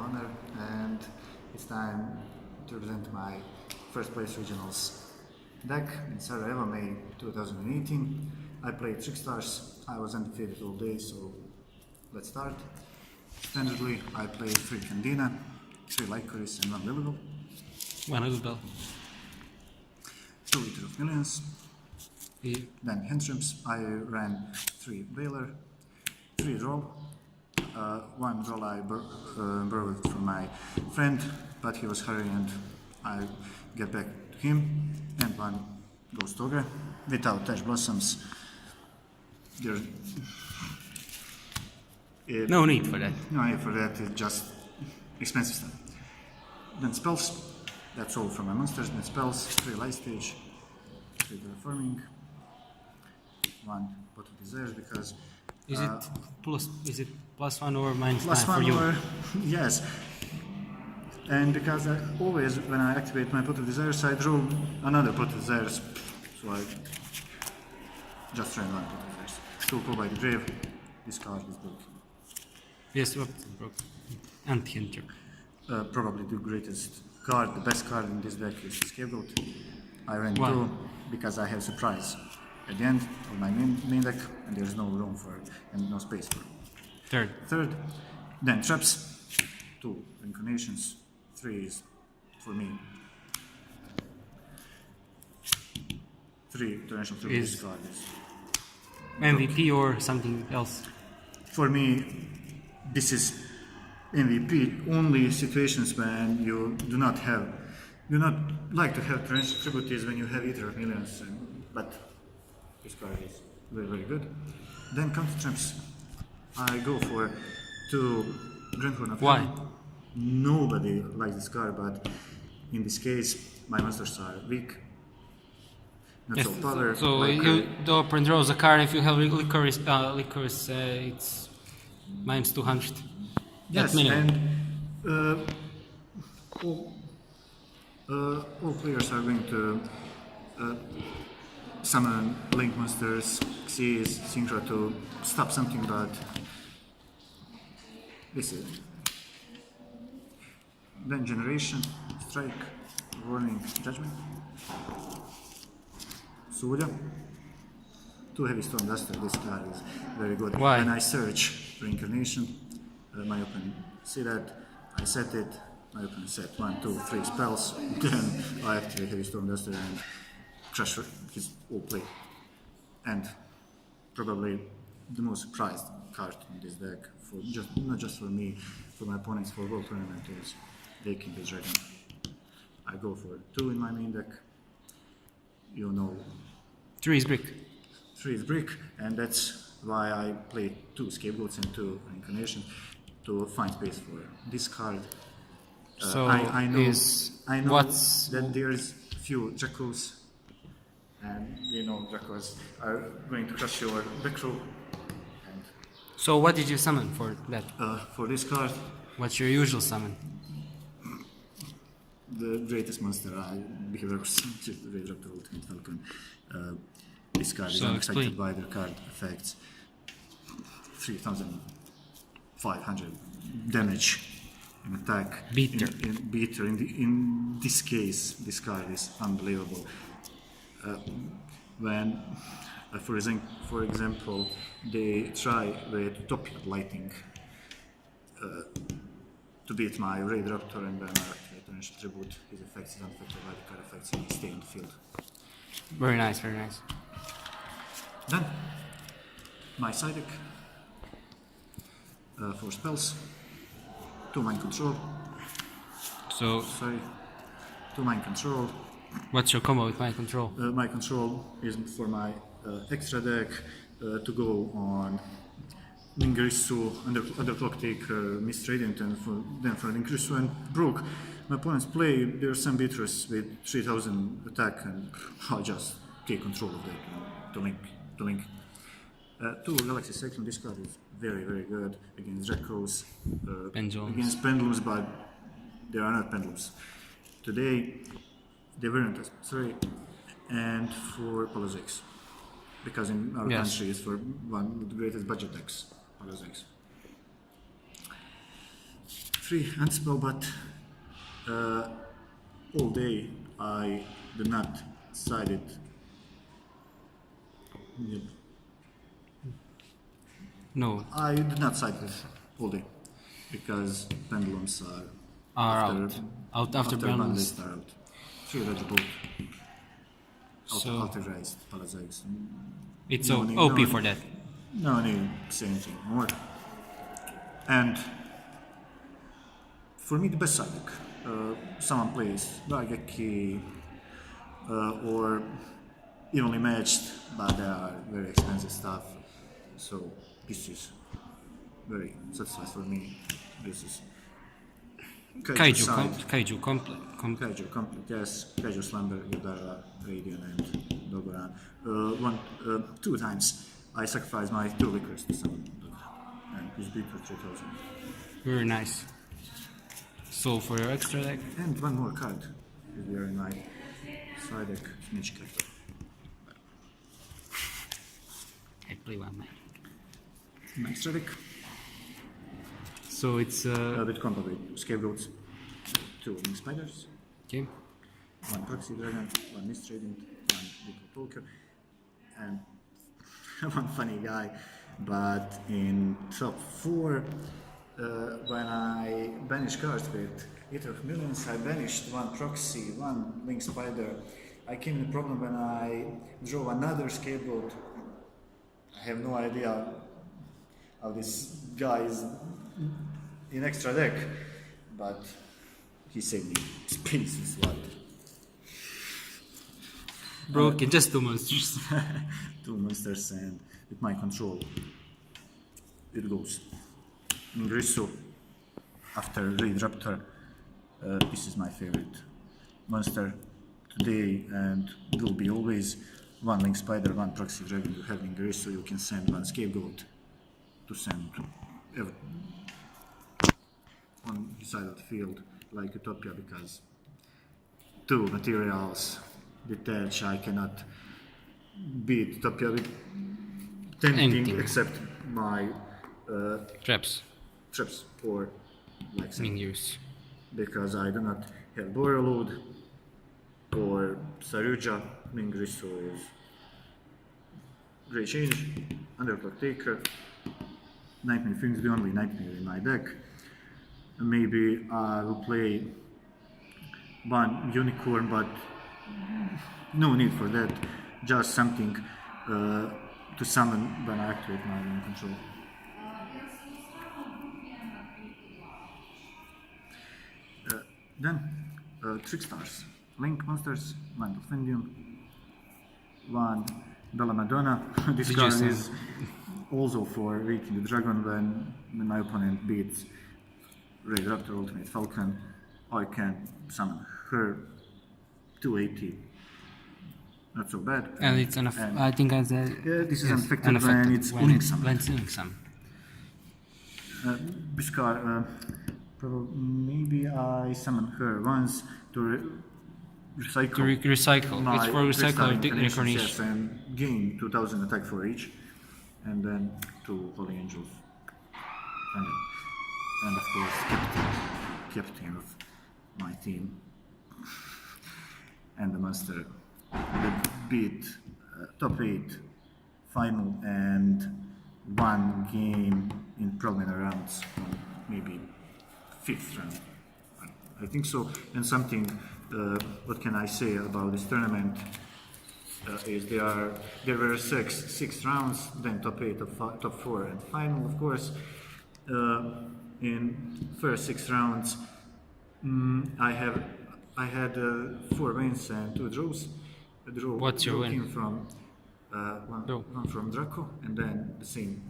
honor, and it's time to present my first place regionals deck in Sarajevo, May 2018. I played Trickstars. I was undefeated all day, so let's start. Standardly, I played 3 Candina, 3 Licorice, and 1 Lilibel. 1 Lilibel. 2 Liter of Millions. Yeah. Then hand shrimps. I ran 3 Baylor, 3 Roll. 1 roll I borrowed from my friend, but he was hurrying and I get back to him. And 1 Ghost Ogre without Ash Blossoms. No need for that. No need for that, it's just expensive stuff. Then spells, that's all from my monsters. Then spells, 3 Light Stage, 3 Terraforming, 1 Pot of Desires because... Is it +1 or -9 for +1 you? or... yes. And because I always, when I activate my Pot of Desires, I draw another Pot of Desires. So I just ran 1 Pot of Desires. 2 Pull by the Grave, this card is broken. Yes, broke. Anti-hand check. Probably the greatest card, the best card in this deck is Scapegoat. I ran 2 because I have surprise at the end of my main deck and there's no room for it and no space for it. Third. Then traps, 2 Incarnations, 3 is for me. 3 Torrential Tribute, this card is MVP or something else? For me, this is MVP only situations when you do not like to have Torrential Tribute when you have Ether of Millions, but this card is very, very good. Then counter traps. I go for 2 Grandhorn of Why? Heaven. Nobody likes this card, but in this case, my monsters are weak. Not so power. So the opponent draws a card. If you have Licorice, it's -200. Yes, and all players are going to summon Link monsters, Xyz, Synchro to stop something, but this is it. Then Generation, Strike, Warning, Judgment, Sulja, 2 Heavy Storm Duster, this card is very good. Why? When I search for Incarnation, my opponent see that, I set it, my opponent set 1, 2, 3 spells, then I activate Heavy Storm Duster and crush his whole play. And probably the most prized card in this deck, for not just for me, for my opponents, for World Tournament is Waking the Dragon. I go for 2 in my main deck. You know, 3 is brick. 3 is brick, and that's why I play 2 Scapegoats and 2 Incarnations to find space for this card. So I know what's that there's few Dracos, and you know Dracos are going to crush your back row. And so what did you summon for that? for this card, What's your usual summon? the greatest monster I Behavior Raptor Ultimate Falcon. This card is unaffected by the card effects. 3,500 damage in attack. Beater. Beater. In this case, this card is unbelievable. When, for example, they try with Top Lighting to beat my Raid Raptor, and then I activate Torrential Tribute, his effects is unaffected by the card effects and he stay in the field. Very nice, very nice. Then, my side deck, 4 spells, 2 Mind Control, 2 Mind Control. What's your combo with Mind Control? Mind Control is for my extra deck to go on Ningirisu, Underclock Taker, Mist Radiant, and then for Ningirisu and Brook. My opponents play their Sun Beatress with 3000 attack, and I just take control of that to link. 2 Galaxy Cyclone, this card is very, very good against Dracos, against Pendulums, but they are not Pendulums. Today, they weren't sorry, and for Politics, because in our country it's for one of the greatest budget decks, Politics. free handspell, but all day I did not side it. Yep. No, I did not side it all day because pendulums are out after Banlist. Banlist are out. 3 red both. So Alterized Palazags. it's No need- OP no- for that. No need to say anything more. And for me, the best side deck. Someone plays Vargeki or evenly matched, but they are very expensive stuff. So this is very satisfying for me. This is Kaiju, side. Kaiju complete. Kaiju complete, yes. Kaiju Slumber, Yudara, Radiant, and Dogoran. 2 times I sacrificed my 2 liquors to summon Dogoran, and he's beat for 3000. Very nice. So for your extra deck, And 1 more card is there in my side deck, Snitch Cat. I play one man. My extra deck, So it's with combo with Scapegoats, 2 Wing Spiders, okay. 1 Proxy Dragon, 1 Mist Radiant, 1 Liquid Poker, and one funny guy. But in top 4, when I banished cards with Eater of Millions, I banished 1 Proxy, 1 Wing Spider. I came in the problem when I draw another Scapegoat. I have no idea how this guy is in extra deck, but he saved me. Space is what. Broken, just 2 monsters. 2 monsters, and with my control, it goes. Ingresso, after Raid Raptor, this is my favorite monster today, and will be always. 1 Link Spider, 1 Proxy Dragon. You have Ingresso, you can send 1 Scapegoat to send on the side of the field like Utopia, because 2 materials detach. I cannot beat Utopia with anything Anything. except my Traps, traps or like minions. because I do not have Borreload or Saruja. Ingresso is great change. Underclock Taker, Nightmare Fiends, the only Nightmare in my deck. Maybe I will play 1 Unicorn, but no need for that. Just something to summon when I activate my own control. Then Trickstars, Link monsters, 1 Dolphindium, 1 Bella Madonna. This Did you card send- is also for Waking the Dragon when my opponent beats Raid Raptor Ultimate Falcon. I can summon her 280. Not so bad. And it's enough. And I think as a yeah, this is yes, unaffected when it's Uning when summoned. it's Uning summon. This card, maybe I summon her once to recycle. To recycle. my It's for Trickstar recycle incarnations, recognition. yes, and gain 2000 attack for each, and then 2 Holy Angels, and of course captain of my team, and the monster that beat top 8 final and 1 game in preliminary rounds, maybe 5th round. I think so. And something, what can I say about this tournament? Is there were six rounds, then top 8, top 4, and final, of course. In first 6 rounds, I had 4 wins and 2 draws. A draw. What's your win? Came from Draw. one from Draco, and then the same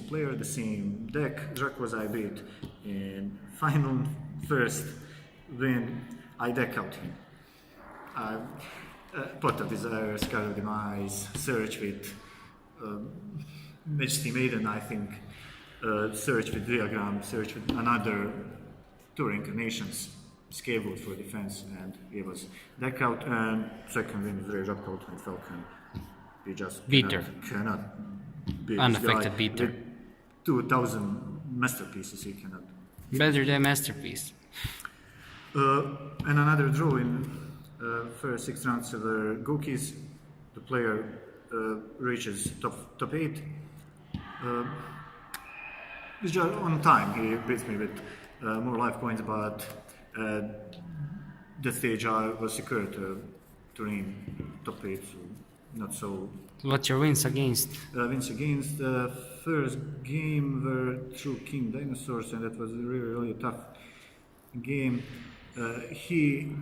player, the same deck. Draco was I beat in final. First win, I deck out him. Pot of Desire, Scar of Demise, Search with Majesty Maiden, I think, Search with Diagram, Search with another 2 incarnations, Scapegoat for defense, and he was deck out, and second win is Rage Up Ultimate Falcon. He just Beater. cannot beat Unaffected this guy. beater. With 2000 masterpieces, he cannot Better than masterpiece. And another draw in first 6 rounds of the Gookies. The player reaches top 8. It's just on time. He beats me with more life points, but that stage I was secure to reign top 8, so not so. What's your wins against? Wins against the first game were through King Dinosaurs, and that was really tough game. He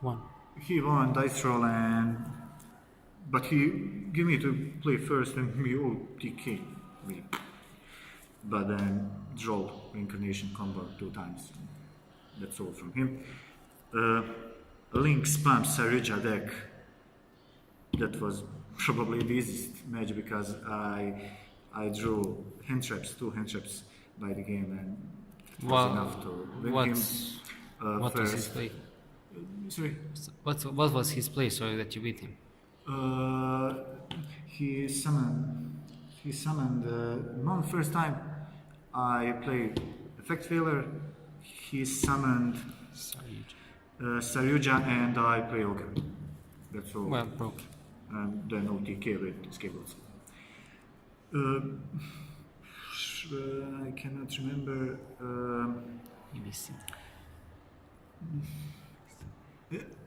One. he won dice roll, but he gave me to play first and he OTK me. But then draw reincarnation combo 2 times. That's all from him. Link spam Saryuja deck. That was probably the easiest match because I drew hand traps, 2 hand traps by the game, and it was enough to win him. What was his play? Sorry. What was his play so that you beat him? He summoned on first time I played effect failure. He summoned Saryuja and I play Ogre. That's all. Well, broke. And then OTK with Skables. I cannot remember. ABC.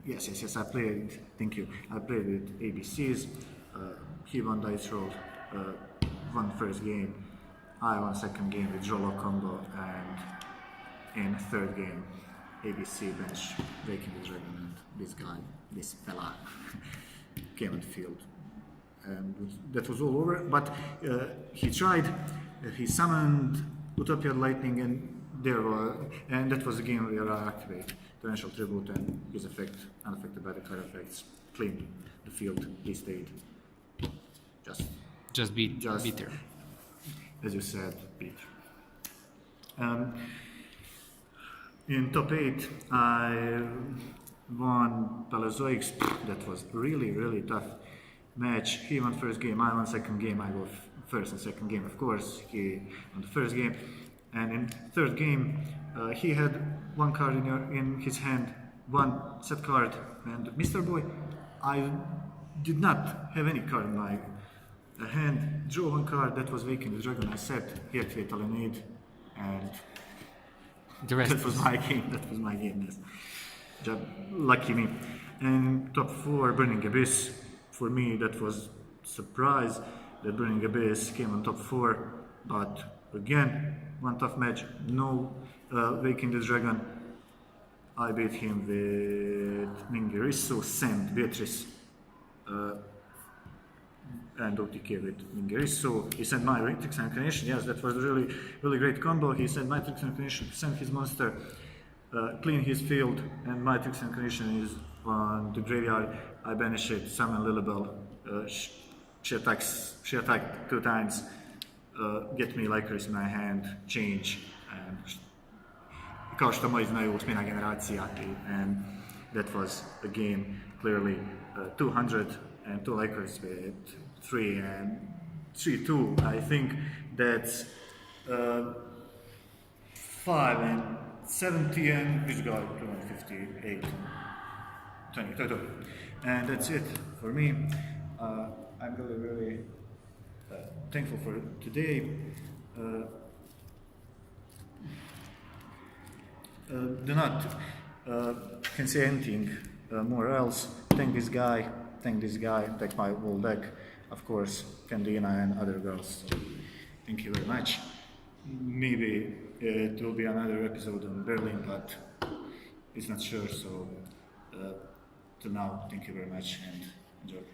Yes. I played. Thank you. I played with ABCs. He won dice roll. Won first game. I won second game with draw lock combo, and in third game, ABC bench breaking the dragon, and this fella, came on the field, and that was all over. But he tried. He summoned Utopia Lightning, and that was the game where I activated Torrential Tribute, and his effect, unaffected by the card effects, cleaned the field. He stayed. Just Bitter. As you said, beat. In top 8, I won Paleozoics. That was really tough match. He won first game, I won second game. I go first and second game, of course. He won the first game, and in third game, he had 1 card in his hand, 1 set card, and Mr. Boy, I did not have any card in my hand. Drew 1 card, that was Waking the Dragon. I said he had Fatal Innate, and The rest. that was my game. Yes. Lucky me. And top 4, Burning Abyss. For me, that was surprise that Burning Abyss came on top 4. But again, 1 tough match. No Waking the Dragon. I beat him with Ningirisu, Sand, Beatrice, and OTK with Ningirisu. He sent my Trickstar Incarnation. Yes, that was a really great combo. He sent my Trickstar Incarnation, sent his monster, clean his field, and my Trickstar Incarnation is on the graveyard. I banish it, summon Lilibel. She attacked 2 times, get me Lycoris in my hand, change, and kao što moji znaju smjena generacija, and that was the game. Clearly 200 and 2 Lycoris with 3 and 3-2. I think that's 5 and 70 and which got 258, 20. And that's it for me. I'm really thankful for today. Do not can say anything more else. Thank this guy, thank my whole deck, of course, Candina and other girls. So, thank you very much. Maybe it will be another episode in Berlin, but it's not sure. So till now, thank you very much and enjoy.